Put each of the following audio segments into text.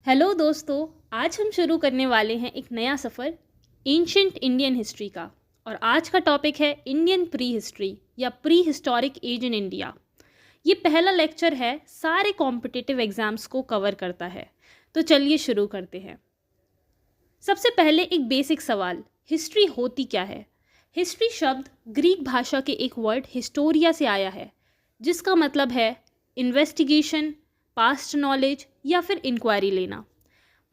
Hello दोस्तों। आज हम शुरू करने वाले हैं एक नया सफ़र एंशंट इंडियन हिस्ट्री का। और आज का टॉपिक है इंडियन प्री हिस्ट्री या pre historic age in India. ये पहला लेक्चर है, सारे कॉम्पिटिटिव एग्जाम्स को कवर करता है। तो चलिए शुरू करते हैं। सबसे पहले एक बेसिक सवाल, हिस्ट्री होती क्या है? हिस्ट्री शब्द ग्रीक भाषा के एक वर्ड हिस्टोरिया से आया है, जिसका मतलब है इन्वेस्टिगेशन, पास्ट नॉलेज या फिर इंक्वायरी लेना।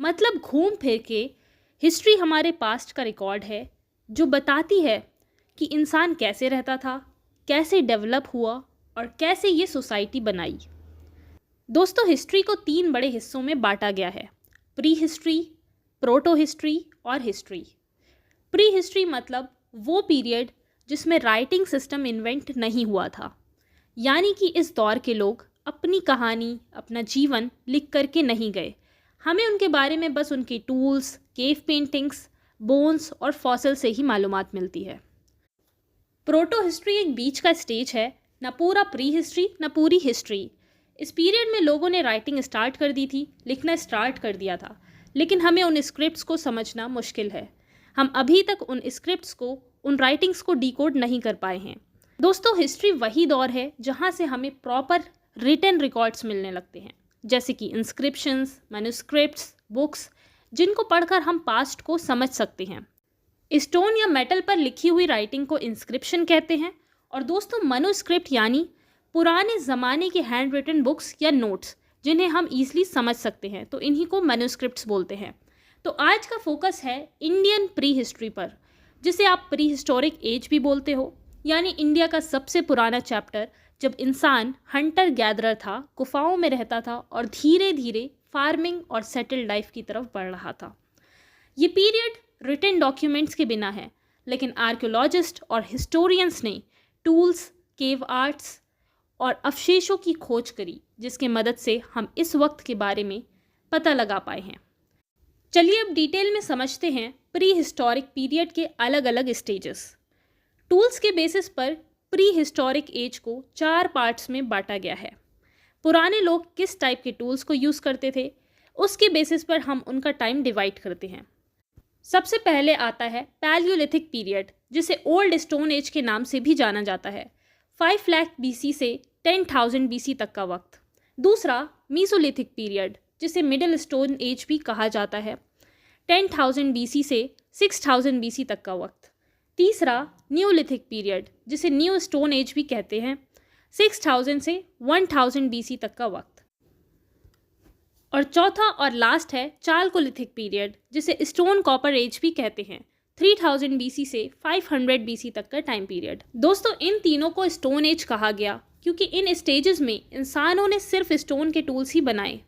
मतलब घूम फिर के हिस्ट्री हमारे पास्ट का रिकॉर्ड है जो बताती है कि इंसान कैसे रहता था, कैसे डेवलप हुआ और कैसे ये सोसाइटी बनाई। दोस्तों, हिस्ट्री को 3 बड़े हिस्सों में बांटा गया है, प्री हिस्ट्री, प्रोटो हिस्ट्री और हिस्ट्री। प्री हिस्ट्री मतलब वो पीरियड जिसमें राइटिंग सिस्टम इन्वेंट नहीं हुआ था, यानी कि इस दौर के लोग अपनी कहानी, अपना जीवन लिख करके नहीं गए। हमें उनके बारे में बस उनके टूल्स, केव पेंटिंग्स, बोन्स और फॉसिल से ही मालूमात मिलती है। प्रोटो हिस्ट्री एक बीच का स्टेज है, ना पूरा प्री हिस्ट्री ना पूरी हिस्ट्री। इस पीरियड में लोगों ने राइटिंग स्टार्ट कर दी थी, लिखना स्टार्ट कर दिया था, लेकिन हमें उन स्क्रिप्ट्स को समझना मुश्किल है। हम अभी तक उन स्क्रिप्ट्स को, उन राइटिंग्स को डिकोड नहीं कर पाए हैं। दोस्तों, हिस्ट्री वही दौर है जहाँ से हमें प्रॉपर रिटन रिकॉर्ड्स मिलने लगते हैं, जैसे कि इंस्क्रिप्शंस, मैन्युस्क्रिप्ट्स, बुक्स, जिनको पढ़कर हम पास्ट को समझ सकते हैं। स्टोन या मेटल पर लिखी हुई राइटिंग को इंस्क्रिप्शन कहते हैं। और दोस्तों, मैन्युस्क्रिप्ट यानी पुराने ज़माने के हैंड रिटन बुक्स या नोट्स जिन्हें हम ईजिली समझ सकते हैं, तो इन्हीं को मैन्युस्क्रिप्ट्स बोलते हैं। तो आज का फोकस है इंडियन प्री हिस्ट्री पर, जिसे आप प्री हिस्टोरिक एज भी बोलते हो, यानी इंडिया का सबसे पुराना चैप्टर, जब इंसान हंटर गैदरर था, गुफाओं में रहता था और धीरे धीरे फार्मिंग और सेटल्ड लाइफ की तरफ बढ़ रहा था। ये पीरियड रिटन डॉक्यूमेंट्स के बिना है, लेकिन आर्कियोलॉजिस्ट और हिस्टोरियंस ने टूल्स, केव आर्ट्स और अवशेषों की खोज करी, जिसके मदद से हम इस वक्त के बारे में पता लगा पाए हैं। चलिए अब डिटेल में समझते हैं प्री हिस्टोरिक पीरियड के अलग अलग स्टेजेस। टूल्स के बेसिस पर प्री हिस्टोरिक एज को 4 पार्ट्स में बांटा गया है। पुराने लोग किस टाइप के टूल्स को यूज़ करते थे, उसके बेसिस पर हम उनका टाइम डिवाइड करते हैं। सबसे पहले आता है पैलियोलिथिक पीरियड, जिसे ओल्ड स्टोन एज के नाम से भी जाना जाता है, 5 लाख BC से 10,000 BC तक का वक्त। दूसरा मीसोलिथिक पीरियड, जिसे मिडिल स्टोन एज भी कहा जाता है, 10,000 BC से 6,000 BC तक का वक्त। तीसरा न्यूलिथिक पीरियड, जिसे न्यू स्टोन एज भी कहते हैं, 6,000 से 1,000 BC तक का वक्त। और चौथा और लास्ट है चालकोलिथिक पीरियड, जिसे स्टोन कॉपर एज भी कहते हैं, 3,000 BC से 500 BC तक का टाइम पीरियड। दोस्तों, इन तीनों को स्टोन एज कहा गया क्योंकि इन स्टेजेस में इंसानों ने सिर्फ स्टोन के टूल्स ही बनाए।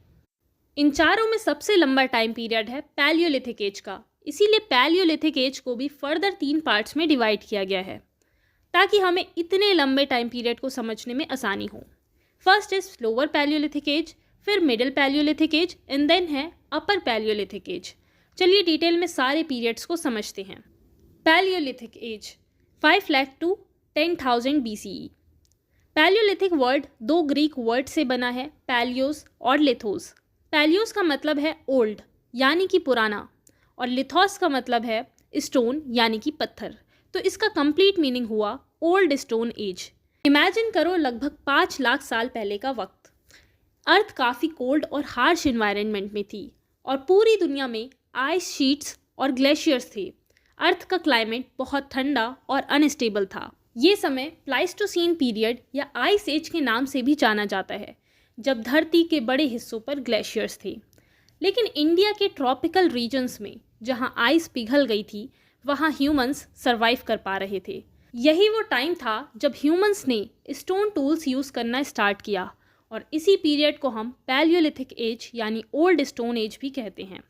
इन चारों में सबसे लंबा टाइम पीरियड है पैलियोलिथिक एज का, इसीलिए पैलियोलिथिक एज को भी फर्दर 3 पार्ट्स में डिवाइड किया गया है, ताकि हमें इतने लंबे टाइम पीरियड को समझने में आसानी हो। First is lower Palaeolithic age, फिर middle Palaeolithic age and then है अपर पैलियोलिथिक एज। चलिए डिटेल में सारे पीरियड्स को समझते हैं। Palaeolithic age 5 lakh to 10,000 BCE। Paleolithic word 2 Greek word से बना है, पैलियोस और लिथोस। पैलियोस का मतलब है ओल्ड यानी कि पुराना, और लिथोस का मतलब है स्टोन यानी कि पत्थर। तो इसका कंप्लीट मीनिंग हुआ ओल्ड स्टोन एज। इमेजिन करो, लगभग 5 लाख साल पहले का वक्त। अर्थ काफ़ी कोल्ड और हार्श इन्वायरमेंट में थी और पूरी दुनिया में आइस शीट्स और ग्लेशियर्स थे। अर्थ का क्लाइमेट बहुत ठंडा और अनस्टेबल था। ये समय प्लाइस्टोसीन पीरियड या आइस एज के नाम से भी जाना जाता है, जब धरती के बड़े हिस्सों पर ग्लेशियर्स थे। लेकिन इंडिया के ट्रॉपिकल रीजन्स में जहाँ आइस पिघल गई थी, वहाँ ह्यूमंस सरवाइव कर पा रहे थे। यही वो टाइम था जब ह्यूमंस ने स्टोन टूल्स यूज़ करना स्टार्ट किया, और इसी पीरियड को हम पैलियोलिथिक एज यानी ओल्ड स्टोन एज भी कहते हैं।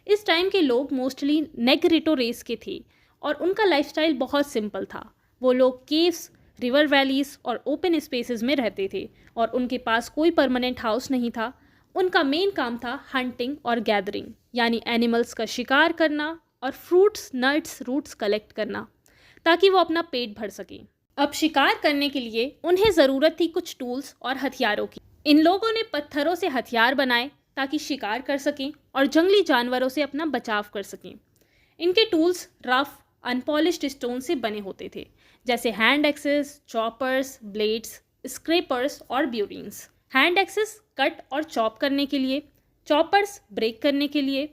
इस टाइम के लोग मोस्टली नेग्रिटो रेस के थे और उनका लाइफस्टाइल बहुत सिंपल था। वो लोग केव्स, रिवर वैलीज और ओपन स्पेसेस में रहते थे और उनके पास कोई परमानेंट हाउस नहीं था। उनका मेन काम था हंटिंग और गैदरिंग, यानी एनिमल्स का शिकार करना और फ्रूट्स, नट्स, रूट्स कलेक्ट करना, ताकि वो अपना पेट भर सकें। अब शिकार करने के लिए उन्हें ज़रूरत थी कुछ टूल्स और हथियारों की। इन लोगों ने पत्थरों से हथियार बनाए ताकि शिकार कर सकें और जंगली जानवरों से अपना बचाव कर सकें। इनके टूल्स रफ अनपॉलिश्ड स्टोन से बने होते थे, जैसे hand axes, choppers, blades, scrapers और ब्यूरीन्स। हैंड एक्सेस कट और चॉप करने के लिए, चॉपर्स ब्रेक करने के लिए,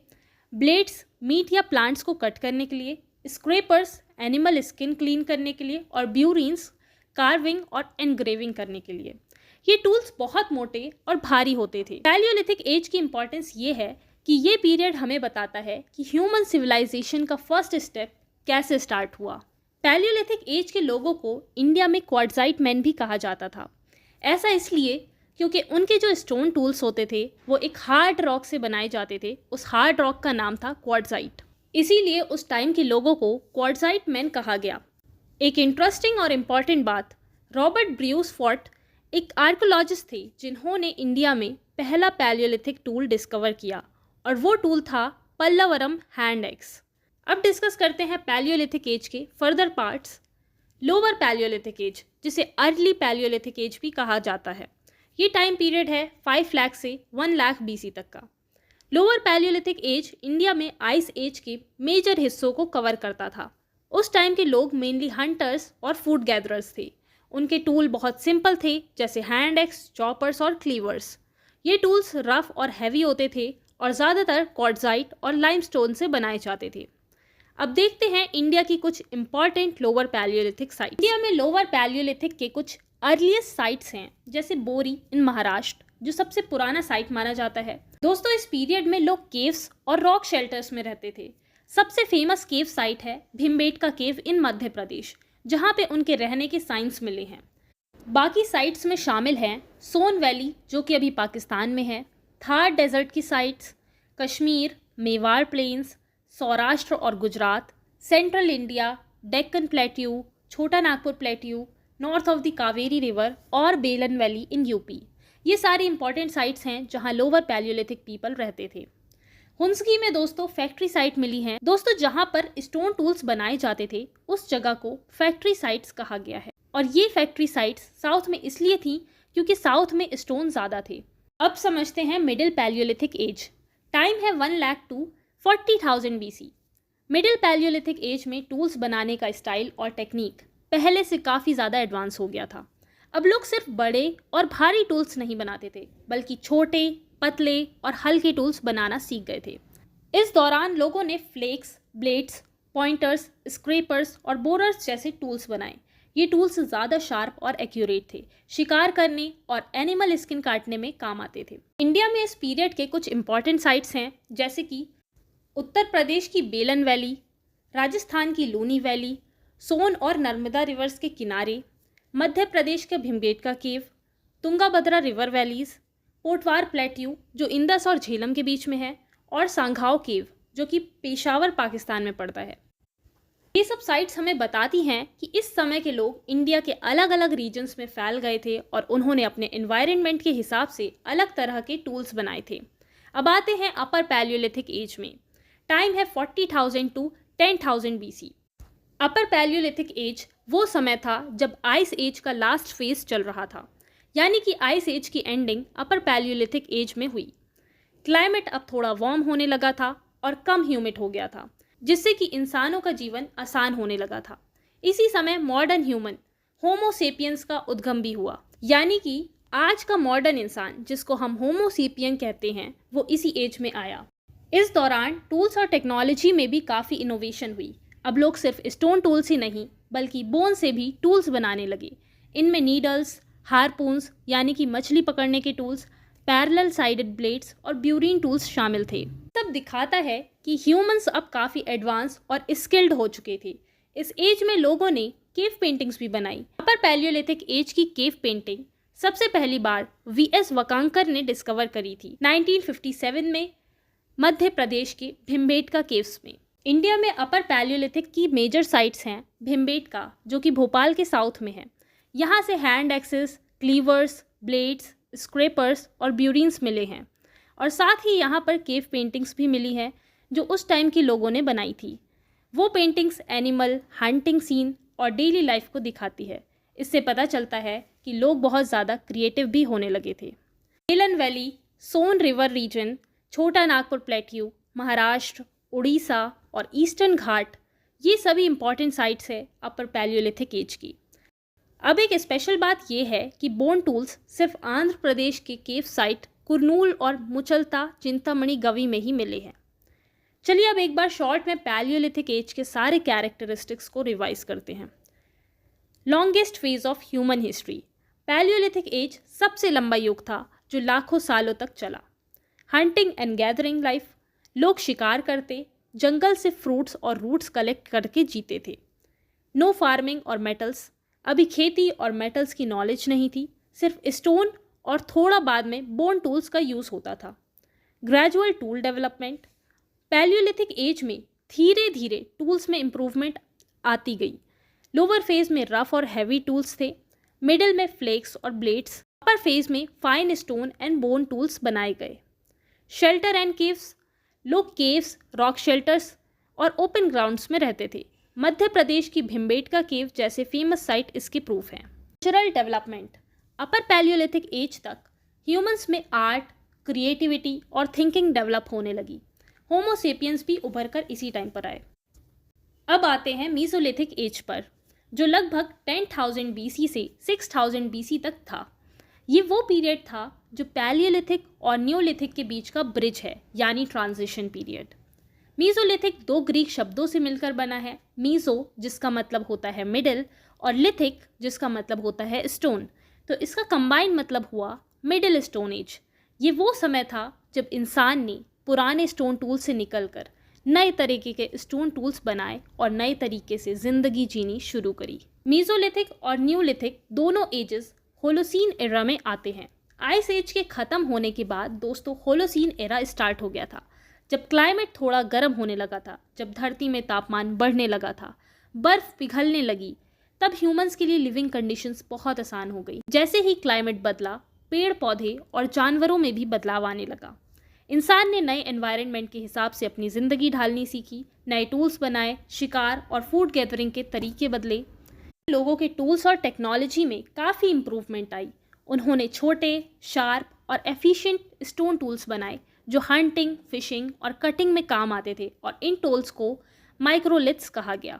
ब्लेड्स मीट या प्लांट्स को कट करने के लिए, स्क्रैपर्स एनिमल स्किन क्लीन करने के लिए और ब्यूरीन्स कार्विंग और एनग्रेविंग करने के लिए। ये टूल्स बहुत मोटे और भारी होते थे। पैलियोलिथिक एज की इंपॉर्टेंस ये है कि ये पीरियड हमें बताता है कि ह्यूमन सिविलाइजेशन का फर्स्ट स्टेप कैसे स्टार्ट हुआ। पैलियोलिथिक एज के लोगों को इंडिया में क्वार्ट्जाइट मैन भी कहा जाता था। ऐसा इसलिए क्योंकि उनके जो स्टोन टूल्स होते थे वो एक हार्ड रॉक से बनाए जाते थे। उस हार्ड रॉक का नाम था क्वार्ट्जाइट, इसीलिए उस टाइम के लोगों को क्वार्ट्जाइट मैन कहा गया। एक इंटरेस्टिंग और इम्पॉर्टेंट बात, रॉबर्ट ब्रूस फोर्ट एक आर्कोलॉजिस्ट थे जिन्होंने इंडिया में पहला पैलियोलिथिक टूल डिस्कवर किया और वो टूल था पल्लवरम हैंड एक्स। अब डिस्कस करते हैं पैलियोलिथिक एज के further parts. Lower Palaeolithic age, जिसे अर्ली पैलियोलिथिक एज भी कहा जाता है, ये टाइम पीरियड है 5 लाख से 1 लाख BC तक का। लोअर पैलियोलिथिक एज इंडिया में आइस एज के मेजर हिस्सों को कवर करता था। उस टाइम के लोग मेनली हंटर्स और फूड गैदरर्स थे। उनके टूल बहुत सिंपल थे, जैसे हैंड एक्स, चॉपर्स और क्लीवर्स। ये टूल्स रफ और हैवी होते थे और ज़्यादातर क्वार्ट्जाइट और लाइमस्टोन से बनाए जाते थे। अब देखते हैं इंडिया की कुछ important lower Palaeolithic site. India में लोअर पैलियोलिथिक के कुछ अर्लीस्ट साइट्स हैं, जैसे बोरी इन महाराष्ट्र, जो सबसे पुराना साइट माना जाता है। दोस्तों, इस पीरियड में लोग केव्स और रॉक शेल्टर्स में रहते थे। सबसे फेमस केव साइट है भीमबेटका केव इन मध्य प्रदेश, जहाँ पे उनके रहने के साइंस मिले हैं। बाकी साइट्स में शामिल हैं सोन वैली, जो कि अभी पाकिस्तान में है, थार डेजर्ट की साइट्स, कश्मीर, मेवाड़ प्लेन्स, सौराष्ट्र और Gujarat, central India, Deccan plateau, Chota Nagpur plateau, north of the Kaveri river और बेलन वैली इन यूपी। ये सारी इंपॉर्टेंट साइट्स हैं जहाँ लोअर पैलियोलिथिक पीपल रहते थे। हुंसगी में दोस्तों फैक्ट्री साइट मिली है। दोस्तों, जहाँ पर स्टोन टूल्स बनाए जाते थे उस जगह को फैक्ट्री साइट्स कहा गया है, और ये फैक्ट्री साइट्स साउथ में इसलिए थी क्योंकि साउथ में स्टोन ज़्यादा थे। अब समझते हैं मिडिल पैलियोलिथिक एज। टाइम है 1 lakh to 40,000 BC। Middle Palaeolithic age में टूल्स बनाने का स्टाइल और टेक्निक पहले से काफ़ी ज़्यादा एडवांस हो गया था। अब लोग सिर्फ बड़े और भारी टूल्स नहीं बनाते थे, बल्कि छोटे, पतले और हल्के टूल्स बनाना सीख गए थे। इस दौरान लोगों ने फ्लेक्स, ब्लेड्स, पॉइंटर्स, स्क्रैपर्स और बोरर्स जैसे टूल्स बनाए। ये टूल्स ज़्यादा शार्प और एक्यूरेट थे, शिकार करने और एनिमल स्किन काटने में काम आते थे। इंडिया में इस पीरियड के कुछ इंपॉर्टेंट साइट्स हैं, जैसे कि उत्तर प्रदेश की बेलन वैली, राजस्थान की लूनी वैली, सोन और नर्मदा रिवर्स के किनारे, मध्य प्रदेश का Bhimbetka cave, Tungabhadra river valleys, Potwar plateau जो इंदस और झेलम के बीच में है, और सांघाओ केव जो कि पेशावर पाकिस्तान में पड़ता है। ये सब साइट्स हमें बताती हैं कि इस समय के लोग इंडिया के अलग अलग रीजन्स में फैल गए थे और उन्होंने अपने एनवायरनमेंट के हिसाब से अलग तरह के टूल्स बनाए थे। अब आते हैं अपर पैलियोलिथिक एज में। टाइम है 40,000 to 10,000 BC। Upper Palaeolithic age वो समय था जब आइस एज का लास्ट फेज चल रहा था, यानी कि आइस एज की एंडिंग अपर पैलियोलिथिक एज में हुई। क्लाइमेट अब थोड़ा वार्म होने लगा था और कम ह्यूमिड हो गया था, जिससे कि इंसानों का जीवन आसान होने लगा था। इसी समय मॉडर्न ह्यूमन होमो सेपियंस का उद्गम भी हुआ, यानी कि आज का मॉडर्न इंसान जिसको हम होमो सेपियन कहते हैं वो इसी एज में आया। इस दौरान टूल्स और टेक्नोलॉजी में भी काफ़ी इनोवेशन हुई। अब लोग सिर्फ स्टोन टूल्स ही नहीं बल्कि बोन से भी टूल्स बनाने लगे। इनमें नीडल्स, हारपून्स यानी कि मछली पकड़ने के टूल्स, पैरेलल साइडेड ब्लेड्स और ब्यूरीन टूल्स शामिल थे। तब दिखाता है कि ह्यूमंस अब काफ़ी एडवांस और स्किल्ड हो चुके थे। इस एज में लोगों ने केव पेंटिंग्स भी बनाई। अपर पैलियोलिथिक एज की केव पेंटिंग सबसे पहली बार VS वकांकर ने डिस्कवर करी थी 1957 में मध्य प्रदेश के भीमबेटका केव्स में। इंडिया में अपर पैलियोलिथिक की मेजर साइट्स हैं भीमबेटका, जो कि भोपाल के साउथ में है। यहाँ से हैंड एक्सेस, क्लीवर्स, ब्लेड्स, स्क्रैपर्स और ब्यूरीन्स मिले हैं, और साथ ही यहाँ पर केव पेंटिंग्स भी मिली हैं जो उस टाइम के लोगों ने बनाई थी। वो पेंटिंग्स एनिमल, हंटिंग सीन और डेली लाइफ को दिखाती है। इससे पता चलता है कि लोग बहुत ज़्यादा क्रिएटिव भी होने लगे थे। बेलन वैली सोन रिवर रीजन, छोटा नागपुर प्लेट्यू, महाराष्ट्र, उड़ीसा और ईस्टर्न घाट, ये सभी इंपॉर्टेंट साइट्स है अपर पैलियोलिथिक एज की। अब एक स्पेशल बात यह है कि बोन टूल्स सिर्फ आंध्र प्रदेश के केव साइट कुरनूल और मुचलता चिंतामणि गवी में ही मिले हैं। चलिए अब एक बार शॉर्ट में पैलियोलिथिक एज के सारे कैरेक्टरिस्टिक्स को रिवाइज करते हैं। Longest phase of human history, palaeolithic age सबसे लंबा युग था जो लाखों सालों तक चला। हंटिंग एंड गैदरिंग लाइफ, लोग शिकार करते, जंगल से फ्रूट्स और रूट्स कलेक्ट करके जीते थे। नो फार्मिंग और मेटल्स, अभी खेती और मेटल्स की नॉलेज नहीं थी, सिर्फ स्टोन और थोड़ा बाद में बोन टूल्स का यूज़ होता था। Gradual tool development, Palaeolithic age में धीरे धीरे टूल्स में इम्प्रूवमेंट आती गई। लोअर फेज में रफ और हैवी टूल्स थे, मिडिल में फ्लेक्स और ब्लेड्स, अपर फेज में fine stone and bone tools बनाए गए। शेल्टर एंड केव्स, लोग केव्स, रॉक शेल्टर्स और ओपन ग्राउंड्स में रहते थे। मध्य प्रदेश की भिम्बेटका केव जैसे फेमस साइट इसके प्रूफ हैं। कल्चरल डेवलपमेंट, अपर पैलियोलिथिक एज तक ह्यूमंस में आर्ट, क्रिएटिविटी और थिंकिंग डेवलप होने लगी। होमोसेपियंस भी उभर कर इसी टाइम पर आए। अब आते हैं मीसोलिथिक एज पर, जो लगभग 10,000 BC से 6,000 BC तक था। ये वो पीरियड था जो पैलियोलिथिक और न्यूलिथिक के बीच का ब्रिज है, यानी ट्रांजिशन पीरियड। मीसोलिथिक दो ग्रीक शब्दों से मिलकर बना है, मीसो जिसका मतलब होता है मिडिल और लिथिक जिसका मतलब होता है स्टोन, तो इसका कंबाइंड मतलब हुआ मिडिल स्टोन एज। ये वो समय था जब इंसान ने पुराने स्टोन टूल से निकलकर नए तरीके के स्टोन टूल्स बनाए और नए तरीके से जिंदगी जीनी शुरू करी। मीसोलिथिक और न्यूलिथिक दोनों एजेस होलोसीन एरा में आते हैं। आइस एज के खत्म होने के बाद दोस्तों होलोसीन एरा स्टार्ट हो गया था, जब क्लाइमेट थोड़ा गर्म होने लगा था, जब धरती में तापमान बढ़ने लगा था, बर्फ पिघलने लगी, तब ह्यूमंस के लिए लिविंग कंडीशंस बहुत आसान हो गई। जैसे ही क्लाइमेट बदला, पेड़ पौधे और जानवरों में भी बदलाव आने लगा। इंसान ने नए एनवायरनमेंट के हिसाब से अपनी ज़िंदगी ढालनी सीखी, नए टूल्स बनाए, शिकार और फूड गैदरिंग के तरीके बदले। लोगों के टूल्स और टेक्नोलॉजी में काफ़ी इम्प्रूवमेंट आई। उन्होंने छोटे, शार्प और एफिशिएंट स्टोन टूल्स बनाए जो हंटिंग, फिशिंग और कटिंग में काम आते थे, और इन टूल्स को माइक्रोलिथ्स कहा गया।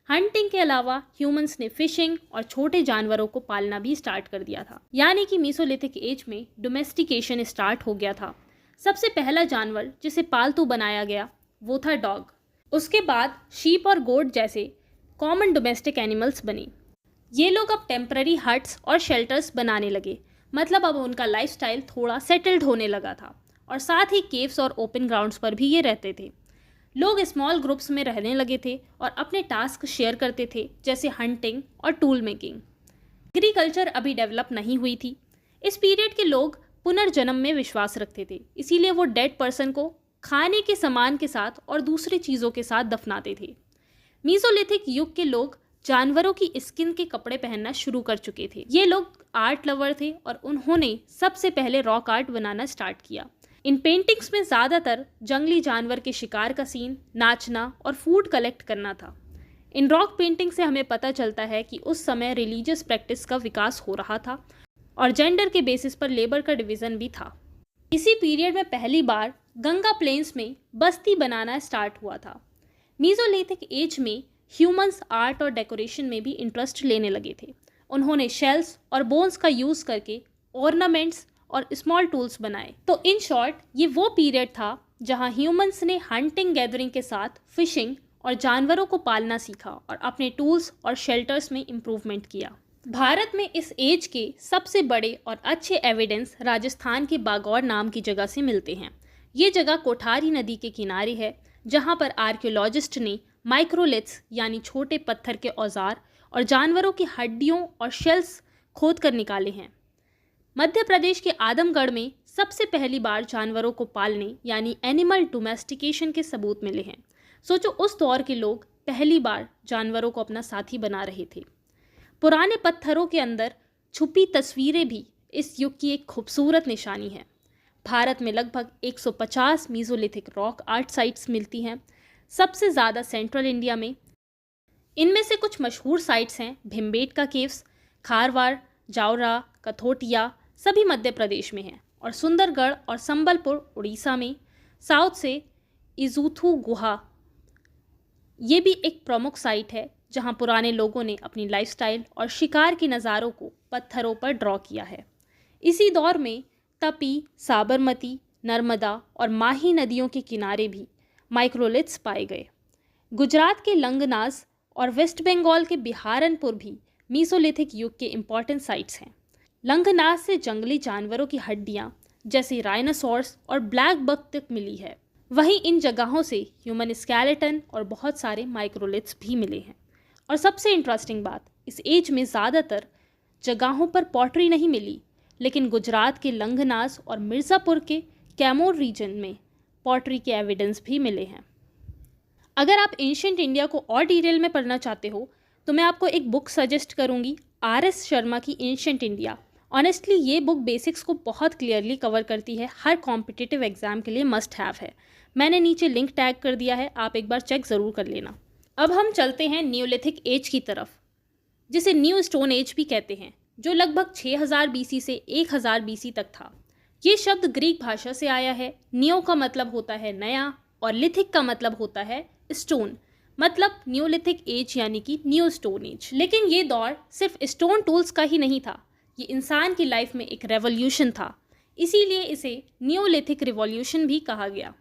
हंटिंग के अलावा ह्यूमंस ने फिशिंग और छोटे जानवरों को पालना भी स्टार्ट कर दिया था, यानी कि मीसोलिथिक एज में डोमेस्टिकेशन स्टार्ट हो गया था। सबसे पहला जानवर जिसे पालतू बनाया गया वो था डॉग। उसके बाद शीप और गोट जैसे कॉमन डोमेस्टिक एनिमल्स बने। ये लोग अब टेम्पररी हट्स और शेल्टर्स बनाने लगे, मतलब अब उनका लाइफस्टाइल थोड़ा सेटल्ड होने लगा था, और साथ ही केव्स और ओपन ग्राउंड्स पर भी ये रहते थे। लोग स्मॉल ग्रुप्स में रहने लगे थे और अपने टास्क शेयर करते थे, जैसे हंटिंग और टूल मेकिंग। एग्रीकल्चर अभी डेवलप नहीं हुई थी। इस पीरियड के लोग पुनर्जन्म में विश्वास रखते थे, इसीलिए वो डेड पर्सन को खाने के सामान के साथ और दूसरी चीज़ों के साथ दफनाते थे। मीसोलिथिक युग के लोग जानवरों की स्किन के कपड़े पहनना शुरू कर चुके थे। ये लोग आर्ट लवर थे और उन्होंने सबसे पहले रॉक आर्ट बनाना स्टार्ट किया। इन पेंटिंग्स में ज़्यादातर जंगली जानवर के शिकार का सीन, नाचना और फूड कलेक्ट करना था। इन रॉक पेंटिंग से हमें पता चलता है कि उस समय रिलीजियस प्रैक्टिस का विकास हो रहा था और जेंडर के बेसिस पर लेबर का डिवीज़न भी था। इसी पीरियड में पहली बार गंगा प्लेन्स में बस्ती बनाना स्टार्ट हुआ था। मीसोलिथिक एज में ह्यूमंस आर्ट और डेकोरेशन में भी इंटरेस्ट लेने लगे थे। उन्होंने शेल्स और बोन्स का यूज़ करके ऑर्नामेंट्स और स्मॉल टूल्स बनाए। तो इन शॉर्ट ये वो पीरियड था जहां ह्यूमंस ने हंटिंग गैदरिंग के साथ फिशिंग और जानवरों को पालना सीखा और अपने टूल्स और शेल्टर्स में इम्प्रूवमेंट किया। भारत में इस एज के सबसे बड़े और अच्छे एविडेंस राजस्थान के बागौर नाम की जगह से मिलते हैं। ये जगह कोठारी नदी के किनारे है, जहाँ पर आर्कियोलॉजिस्ट ने माइक्रोलिथ्स यानी छोटे पत्थर के औजार और जानवरों की हड्डियों और शेल्स खोद कर निकाले हैं। मध्य प्रदेश के आदमगढ़ में सबसे पहली बार जानवरों को पालने यानी एनिमल डोमेस्टिकेशन के सबूत मिले हैं। सोचो, उस दौर के लोग पहली बार जानवरों को अपना साथी बना रहे थे। पुराने पत्थरों के अंदर छुपी तस्वीरें भी इस युग की एक खूबसूरत निशानी है। भारत में लगभग 150 मीसोलिथिक रॉक आर्ट साइट्स मिलती हैं, सबसे ज़्यादा सेंट्रल इंडिया में। इनमें से कुछ मशहूर साइट्स हैं भिम्बेटका केव्स, खारवाड़, जावरा, कथोटिया, सभी मध्य प्रदेश में हैं, और सुंदरगढ़ और संबलपुर उड़ीसा में। साउथ से इजुथु गुहा, ये भी एक प्रमुख साइट है जहां पुराने लोगों ने अपनी लाइफस्टाइल और शिकार के नज़ारों को पत्थरों पर ड्रॉ किया है। इसी दौर में तपी, साबरमती, नर्मदा और माही नदियों के किनारे भी माइक्रोलिथ्स पाए गए। गुजरात के लंगनाज और वेस्ट बंगाल के बिहारनपुर भी मीसोलिथिक युग के इम्पॉर्टेंट साइट्स हैं। लंगनाज से जंगली जानवरों की हड्डियाँ जैसे राइनोसॉर्स और ब्लैक बक तक मिली है। वहीं इन जगहों से ह्यूमन स्केलेटन और बहुत सारे माइक्रोलिथ्स भी मिले हैं। और सबसे इंटरेस्टिंग बात, इस एज में ज़्यादातर जगहों पर पॉटरी नहीं मिली, लेकिन गुजरात के लंगनाज और मिर्ज़ापुर के कैमोर रीजन में पॉटरी के एविडेंस भी मिले हैं। अगर आप एंशिएंट इंडिया को और डिटेल में पढ़ना चाहते हो तो मैं आपको एक बुक सजेस्ट करूंगी, RS शर्मा की एंशिएंट इंडिया। ऑनेस्टली ये बुक बेसिक्स को बहुत क्लियरली कवर करती है, हर कॉम्पिटिटिव एग्जाम के लिए मस्ट हैव है। मैंने नीचे लिंक टैग कर दिया है, आप एक बार चेक ज़रूर कर लेना। अब हम चलते हैं न्यूलिथिक एज की तरफ, जिसे न्यू स्टोन एज भी कहते हैं, जो लगभग 6000 BC से 1000 BC तक था। ये शब्द ग्रीक भाषा से आया है। नियो का मतलब होता है नया और लिथिक का मतलब होता है स्टोन, मतलब न्यूलिथिक एज यानी कि न्यू स्टोन एज। लेकिन ये दौर सिर्फ स्टोन टूल्स का ही नहीं था, ये इंसान की लाइफ में एक रेवोल्यूशन था, इसीलिए इसे न्यूलिथिक रिवॉल्यूशन भी कहा गया।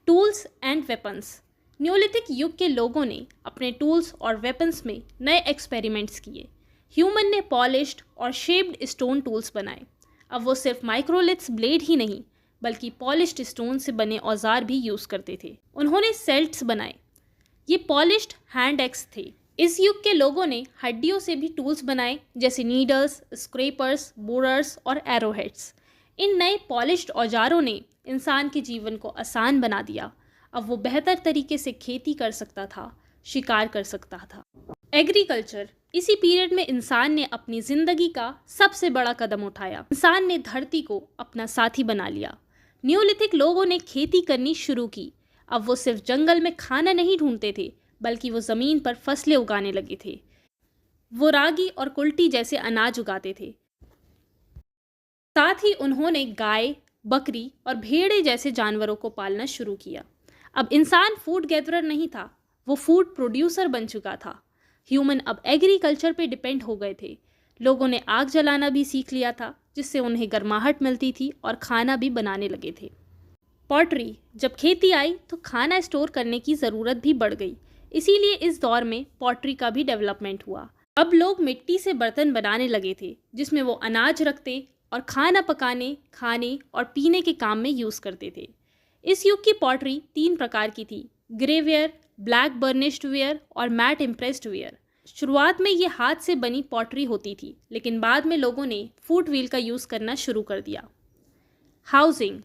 टूल्स एंड वेपन्स, न्यूलिथिक युग के लोगों ने अपने टूल्स और वेपन्स में नए एक्सपेरिमेंट्स किए। ह्यूमन ने पॉलिश्ड और शेप्ड स्टोन टूल्स बनाए। अब वो सिर्फ माइक्रोलिथ्स ब्लेड ही नहीं बल्कि पॉलिश्ड स्टोन से बने औजार भी यूज़ करते थे। उन्होंने सेल्ट्स बनाए, ये पॉलिश्ड हैंड एक्स थे। इस युग के लोगों ने हड्डियों से भी टूल्स बनाए, जैसे नीडल्स, स्क्रैपर्स, बोरर्स और एरोहेड्स। इन नए पॉलिश्ड औजारों ने इंसान के जीवन को आसान बना दिया। अब वो बेहतर तरीके से खेती कर सकता था, शिकार कर सकता था। एग्रीकल्चर, इसी पीरियड में इंसान ने अपनी ज़िंदगी का सबसे बड़ा कदम उठाया। इंसान ने धरती को अपना साथी बना लिया। न्यूलिथिक लोगों ने खेती करनी शुरू की। अब वो सिर्फ जंगल में खाना नहीं ढूंढते थे बल्कि वो ज़मीन पर फसलें उगाने लगे थे। वो रागी और कुल्टी जैसे अनाज उगाते थे। साथ ही उन्होंने गाय, बकरी और भेड़े जैसे जानवरों को पालना शुरू किया। अब इंसान फूड गैदरर नहीं था, वो फूड प्रोड्यूसर बन चुका था। ह्यूमन अब एग्रीकल्चर पे डिपेंड हो गए थे। लोगों ने आग जलाना भी सीख लिया था, जिससे उन्हें गर्माहट मिलती थी और खाना भी बनाने लगे थे। पॉटरी, जब खेती आई तो खाना स्टोर करने की ज़रूरत भी बढ़ गई, इसीलिए इस दौर में पॉटरी का भी डेवलपमेंट हुआ। अब लोग मिट्टी से बर्तन बनाने लगे थे, जिसमें वो अनाज रखते और खाना पकाने, खाने और पीने के काम में यूज़ करते थे। इस युग की पॉटरी 3 प्रकार की थी, ग्रेवेयर, ब्लैक बर्निश्ड वेयर और मैट इम्प्रेस्ड वेयर। शुरुआत में ये हाथ से बनी पॉटरी होती थी, लेकिन बाद में लोगों ने फुट व्हील का यूज़ करना शुरू कर दिया। हाउसिंग,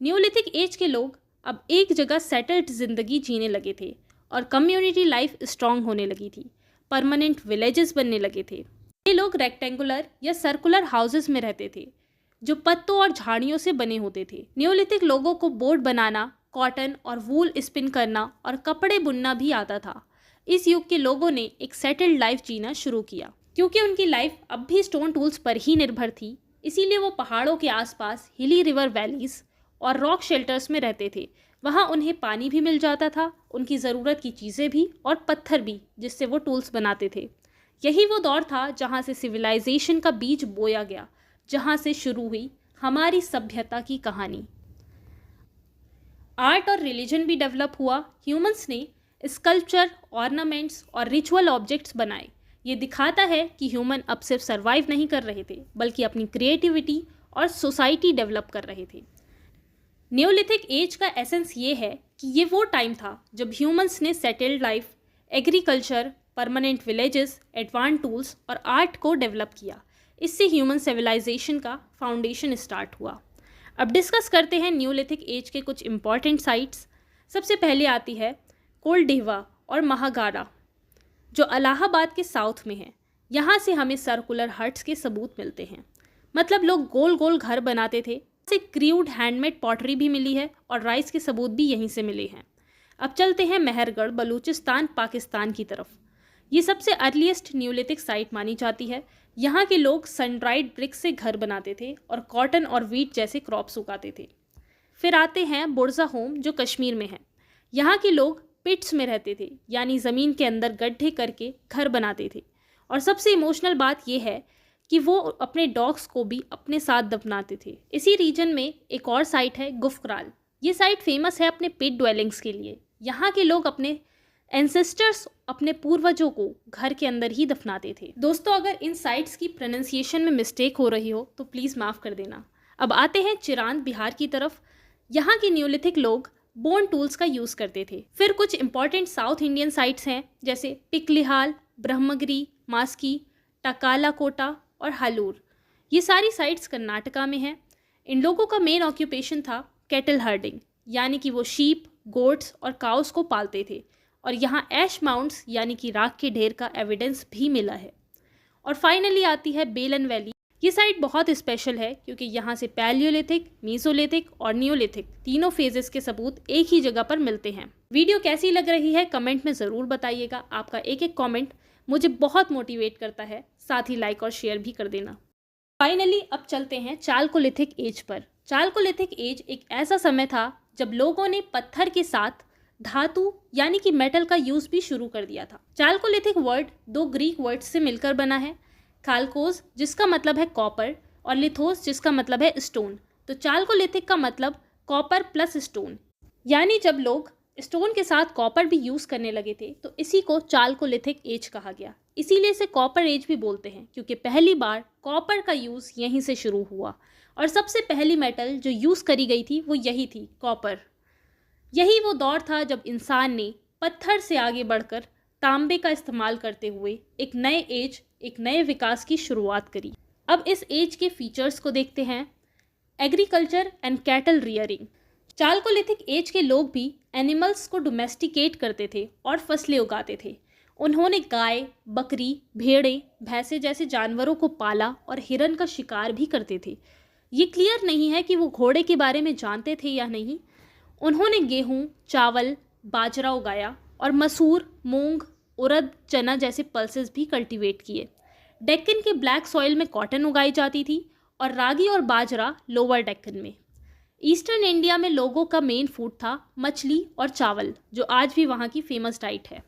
न्यूलिथिक एज के लोग अब एक जगह सेटल्ड ज़िंदगी जीने लगे थे और कम्युनिटी लाइफ स्ट्रॉन्ग होने लगी थी। परमानेंट विलेजेस बनने लगे थे। ये लोग रेक्टेंगुलर या सर्कुलर हाउसेस में रहते थे, जो पत्तों और झाड़ियों से बने होते थे। न्यूलिथिक लोगों को बोर्ड बनाना, कॉटन और वूल स्पिन करना और कपड़े बुनना भी आता था। इस युग के लोगों ने एक सेटल्ड लाइफ जीना शुरू किया। क्योंकि उनकी लाइफ अब भी स्टोन टूल्स पर ही निर्भर थी, इसीलिए वो पहाड़ों के आसपास हिली रिवर वैलीज और रॉक शेल्टर्स में रहते थे। वहाँ उन्हें पानी भी मिल जाता था, उनकी ज़रूरत की चीज़ें भी और पत्थर भी, जिससे वो टूल्स बनाते थे। यही वो दौर था जहाँ से सिविलाइजेशन का बीज बोया गया, जहाँ से शुरू हुई हमारी सभ्यता की कहानी। आर्ट और रिलीजन भी डेवलप हुआ। ह्यूमंस ने स्कल्पचर, ऑर्नामेंट्स और रिचुअल ऑब्जेक्ट्स बनाए। ये दिखाता है कि ह्यूमन अब सिर्फ सर्वाइव नहीं कर रहे थे, बल्कि अपनी क्रिएटिविटी और सोसाइटी डेवलप कर रहे थे। न्यूलिथिक एज का एसेंस ये है कि ये वो टाइम था जब ह्यूमंस ने settled life, agriculture, permanent villages, advance tools और आर्ट को डेवलप किया। इससे ह्यूमन सिविलाइजेशन का फाउंडेशन स्टार्ट हुआ। अब डिस्कस करते हैं न्यूलिथिक एज के कुछ इंपॉर्टेंट साइट्स। सबसे पहले आती है कोलडेवा और महागारा, जो इलाहाबाद के साउथ में है। यहाँ से हमें सर्कुलर हट्स के सबूत मिलते हैं, मतलब लोग गोल गोल घर बनाते थे। से क्रूड हैंडमेड पॉटरी भी मिली है और राइस के सबूत भी यहीं से मिले हैं। अब चलते हैं मेहरगढ़, बलूचिस्तान, पाकिस्तान की तरफ। ये सबसे अर्लीस्ट न्यूलिथिक साइट मानी जाती है। यहाँ के लोग सन ड्राइड ब्रिक्स से घर बनाते थे और कॉटन और वीट जैसे क्रॉप्स उगाते थे। फिर आते हैं बुर्जा होम, जो कश्मीर में है। यहाँ के लोग पिट्स में रहते थे, यानी ज़मीन के अंदर गड्ढे करके घर बनाते थे। और सबसे इमोशनल बात यह है कि वो अपने डॉग्स को भी अपने साथ दफनाते थे। इसी रीजन में एक और साइट है गुफकराल। ये साइट फेमस है अपने पिट ड्वेलिंग्स के लिए। यहाँ के लोग अपने एंसेस्टर्स, अपने पूर्वजों को घर के अंदर ही दफनाते थे। दोस्तों, अगर इन साइट्स की प्रोनाउंसिएशन में मिस्टेक हो रही हो तो प्लीज़ माफ़ कर देना। अब आते हैं चिरांद, बिहार की तरफ। यहाँ के न्यूलिथिक लोग बोन टूल्स का यूज़ करते थे। फिर कुछ इंपॉर्टेंट साउथ इंडियन साइट्स हैं, जैसे पिकलिहाल, ब्रह्मगिरी, मास्की, टकाला कोटा और हालूर। ये सारी साइट्स कर्नाटका में हैं। इन लोगों का मेन ऑक्यूपेशन था कैटल हर्डिंग, यानी कि वो शीप, गोट्स और काउस को पालते थे। और यहाँ ऐश माउंट्स यानी कि राख के ढेर का एविडेंस भी मिला है। और फाइनली आती है बेलन वैली। ये साइट बहुत स्पेशल है क्योंकि यहाँ से पैलियोलिथिक, मीसोलिथिक और नियोलिथिक तीनों फेजेस के सबूत एक ही जगह पर मिलते हैं। वीडियो कैसी लग रही है कमेंट में ज़रूर बताइएगा। आपका एक एक कमेंट मुझे बहुत मोटिवेट करता है, साथ ही लाइक और शेयर भी कर देना। फाइनली अब चलते हैं चालकोलिथिक एज पर। चालकोलिथिक एज एक ऐसा समय था जब लोगों ने पत्थर के साथ धातु यानी कि मेटल का यूज़ भी शुरू कर दिया था। चालकोलिथिक वर्ड दो ग्रीक वर्ड्स से मिलकर बना है, खालकोस जिसका मतलब है कॉपर और लिथोस जिसका मतलब है स्टोन। तो चालकोलिथिक का मतलब कॉपर प्लस स्टोन, यानी जब लोग स्टोन के साथ कॉपर भी यूज़ करने लगे थे तो इसी को चालकोलिथिक एज कहा गया। इसीलिए इसे कॉपर एज भी बोलते हैं, क्योंकि पहली बार कॉपर का यूज़ यहीं से शुरू हुआ और सबसे पहली मेटल जो यूज़ करी गई थी वो यही थी, कॉपर। यही वो दौर था जब इंसान ने पत्थर से आगे बढ़कर तांबे का इस्तेमाल करते हुए एक नए एज, एक नए विकास की शुरुआत करी। अब इस एज के फीचर्स को देखते हैं। Agriculture and cattle rearing. Chalcolithic as के लोग भी एनिमल्स को डोमेस्टिकेट करते थे और फसलें उगाते थे। उन्होंने गाय, बकरी, भेड़ें, भैंसे जैसे जानवरों को पाला और हिरन का शिकार भी करते थे। ये क्लियर नहीं है कि वो घोड़े के बारे में जानते थे या नहीं। उन्होंने गेहूँ, चावल, बाजरा उगाया और मसूर, मूंग, उड़द, चना जैसे पल्सेस भी कल्टीवेट किए। डेक्कन के ब्लैक सॉइल में कॉटन उगाई जाती थी और रागी और बाजरा लोअर डेक्कन में। ईस्टर्न इंडिया में लोगों का मेन फूड था मछली और चावल, जो आज भी वहाँ की फेमस डाइट है।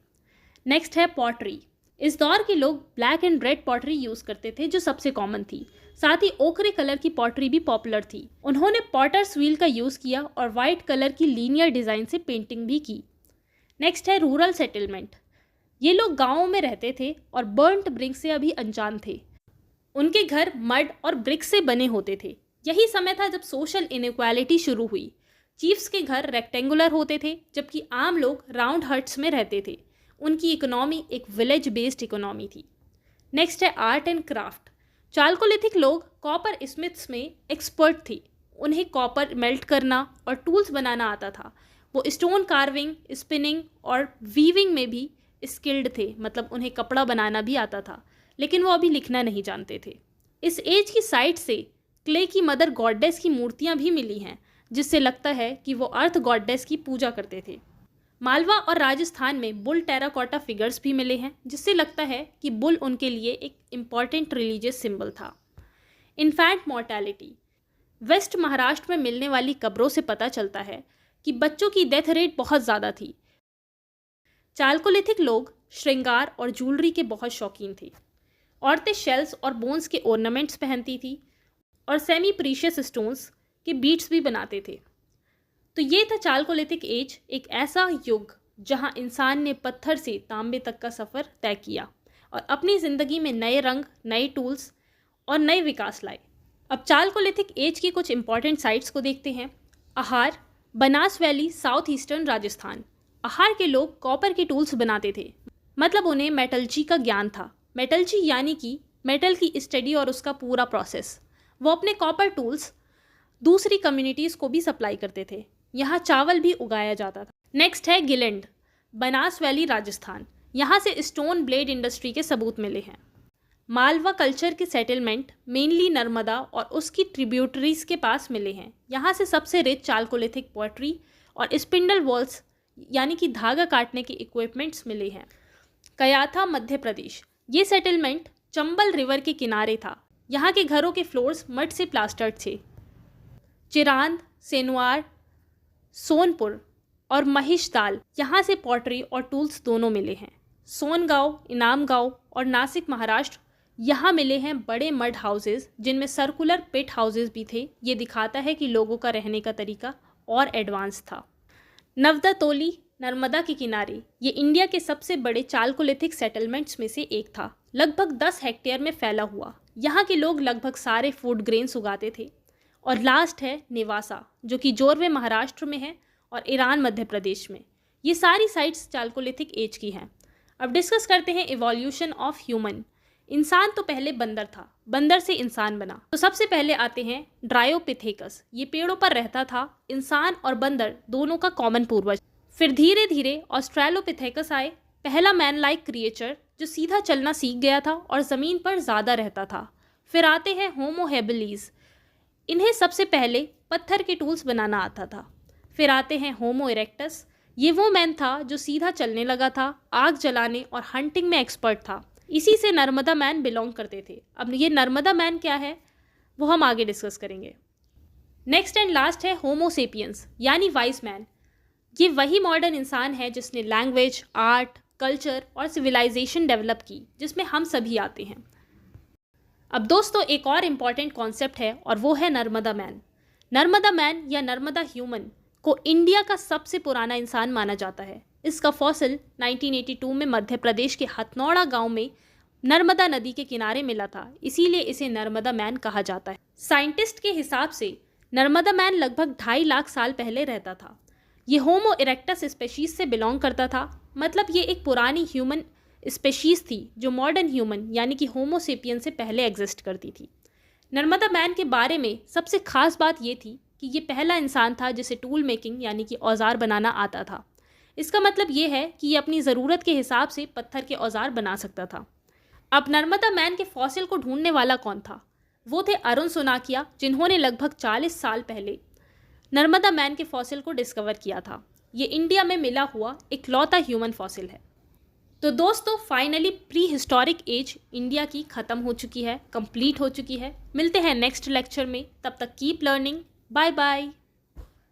नेक्स्ट है पॉटरी। इस दौर के लोग black and red pottery use करते थे, जो सबसे कॉमन थी। साथ ही ओकरे कलर की पॉटरी भी पॉपुलर थी। उन्होंने पॉटर्स व्हील का यूज़ किया और वाइट कलर की लीनियर डिज़ाइन से पेंटिंग भी की। नेक्स्ट है रूरल सेटलमेंट। ये लोग गाँवों में रहते थे और बर्न्ट ब्रिक से अभी अनजान थे। उनके घर मड और ब्रिक से बने होते थे। यही समय था जब सोशल इनइक्वालिटी शुरू हुई। चीफ्स के घर रेक्टेंगुलर होते थे, जबकि आम लोग राउंड हट्स में रहते थे। उनकी इकोनॉमी एक विलेज बेस्ड इकोनॉमी थी। नेक्स्ट है आर्ट एंड क्राफ्ट। चालकोलिथिक लोग कॉपर स्मिथ्स में एक्सपर्ट थे। उन्हें कॉपर मेल्ट करना और टूल्स बनाना आता था। वो स्टोन कार्विंग, स्पिनिंग और वीविंग में भी स्किल्ड थे, मतलब उन्हें कपड़ा बनाना भी आता था, लेकिन वो अभी लिखना नहीं जानते थे। इस एज की साइट से क्ले की मदर गॉडेस की मूर्तियाँ भी मिली हैं, जिससे लगता है कि वो अर्थ गॉडेस की पूजा करते थे। मालवा और राजस्थान में बुल टेराकोटा फिगर्स भी मिले हैं, जिससे लगता है कि बुल उनके लिए एक इम्पॉर्टेंट रिलीजियस सिंबल था। Infant mortality. वेस्ट महाराष्ट्र में मिलने वाली कब्रों से पता चलता है कि बच्चों की डेथ रेट बहुत ज़्यादा थी। चालकोलिथिक लोग श्रृंगार और ज्वेलरी के बहुत शौकीन थे। औरतें शेल्स और बोन्स के ऑर्नामेंट्स पहनती थी और सेमी प्रीशियस स्टोन्स के बीड्स भी बनाते थे। तो ये था चालकोलिथिक एज, एक ऐसा युग जहां इंसान ने पत्थर से तांबे तक का सफ़र तय किया और अपनी ज़िंदगी में नए रंग, नए टूल्स और नए विकास लाए। अब चालकोलिथिक एज की कुछ इंपॉर्टेंट साइट्स को देखते हैं। आहार, Banas valley, south eastern Rajasthan. आहार के लोग कॉपर के टूल्स बनाते थे, मतलब उन्हें मेटलर्जी का ज्ञान था। मेटलर्जी यानी कि मेटल की स्टडी और उसका पूरा प्रोसेस। वो अपने कॉपर टूल्स दूसरी कम्युनिटीज़ को भी सप्लाई करते थे। यहाँ चावल भी उगाया जाता था। नेक्स्ट है गिलैंड, बनास वैली, राजस्थान। यहाँ से स्टोन ब्लेड इंडस्ट्री के सबूत मिले हैं। मालवा कल्चर के सेटलमेंट मेनली नर्मदा और उसकी ट्रिब्यूटरीज के पास मिले हैं। यहाँ से सबसे रिच चालकोलिथिक पोएट्री और स्पिंडल वॉल्स यानी कि धागा काटने के इक्विपमेंट्स मिले हैं। कयाथा, मध्य प्रदेश। ये सेटलमेंट चंबल रिवर के किनारे था। यहाँ के घरों के फ्लोर्स मड से प्लास्टर्ड थे। चिरांद, सेनवार, सोनपुर और महिषदाल यहाँ से पॉटरी और टूल्स दोनों मिले हैं। सोनगांव, इनामगांव और नासिक महाराष्ट्र यहाँ मिले हैं बड़े मड हाउसेज जिनमें सर्कुलर पिट हाउसेज भी थे। ये दिखाता है कि लोगों का रहने का तरीका और एडवांस था। नवदातोली नर्मदा के किनारे ये इंडिया के सबसे बड़े चालकोलिथिक सेटलमेंट्स में से एक था, लगभग 10 हेक्टेयर में फैला हुआ। यहाँ के लोग लगभग सारे फूड ग्रेन्स उगाते थे। और लास्ट है नेवासा, जो कि जोरवे महाराष्ट्र में है और ईरान मध्य प्रदेश में। ये सारी साइट्स चालकोलिथिक एज की हैं। अब डिस्कस करते हैं इवोल्यूशन ऑफ ह्यूमन। इंसान तो पहले बंदर था, बंदर से इंसान बना। तो सबसे पहले आते हैं ड्रायोपिथेकस। ये पेड़ों पर रहता था। इंसान और बंदर दोनों का कॉमन पूर्वज। फिर धीरे धीरे ऑस्ट्रेलोपिथेकस आए, पहला मैन लाइक क्रिएचर जो सीधा चलना सीख गया था और ज़मीन पर ज़्यादा रहता था। फिर आते हैं होमो हेबिलिस। इन्हें सबसे पहले पत्थर के टूल्स बनाना आता था। फिर आते हैं होमो इरेक्टस। ये वो मैन था जो सीधा चलने लगा था, आग जलाने और हंटिंग में एक्सपर्ट था। इसी से नर्मदा मैन बिलोंग करते थे। अब ये नर्मदा मैन क्या है वो हम आगे डिस्कस करेंगे। नेक्स्ट एंड लास्ट है होमो सेपियंस यानी वाइस मैन। ये वही मॉडर्न इंसान है जिसने लैंग्वेज, आर्ट, कल्चर और सिविलाइजेशन डेवलप की, जिसमें हम सभी आते हैं। अब दोस्तों एक और इम्पॉर्टेंट कॉन्सेप्ट है और वो है नर्मदा मैन। नर्मदा मैन या नर्मदा ह्यूमन को इंडिया का सबसे पुराना इंसान माना जाता है। इसका फॉसिल 1982 में मध्य प्रदेश के हथनौड़ा गांव में नर्मदा नदी के किनारे मिला था, इसीलिए इसे नर्मदा मैन कहा जाता है। साइंटिस्ट के हिसाब से नर्मदा मैन लगभग 2.5 लाख साल पहले रहता था। ये होमो इरेक्टस स्पेशीज से बिलोंग करता था, मतलब ये एक पुरानी ह्यूमन स्पेशीज थी जो मॉडर्न ह्यूमन यानी कि होमो सेपियन से पहले एग्जिस्ट करती थी। नर्मदा मैन के बारे में सबसे खास बात ये थी कि ये पहला इंसान था जिसे टूल मेकिंग यानी कि औजार बनाना आता था। इसका मतलब ये है कि ये अपनी ज़रूरत के हिसाब से पत्थर के औजार बना सकता था। अब नर्मदा मैन के फॉसिल को ढूंढने वाला कौन था? वो थे अरुण सोनाकिया, जिन्होंने लगभग 40 साल पहले नर्मदा मैन के फॉसिल को डिस्कवर किया था। ये इंडिया में मिला हुआ इकलौता ह्यूमन फॉसिल है। तो दोस्तों finally pre historic age India की ख़त्म हो चुकी है, कंप्लीट हो चुकी है। मिलते हैं नेक्स्ट लेक्चर में, तब तक कीप लर्निंग। Bye bye.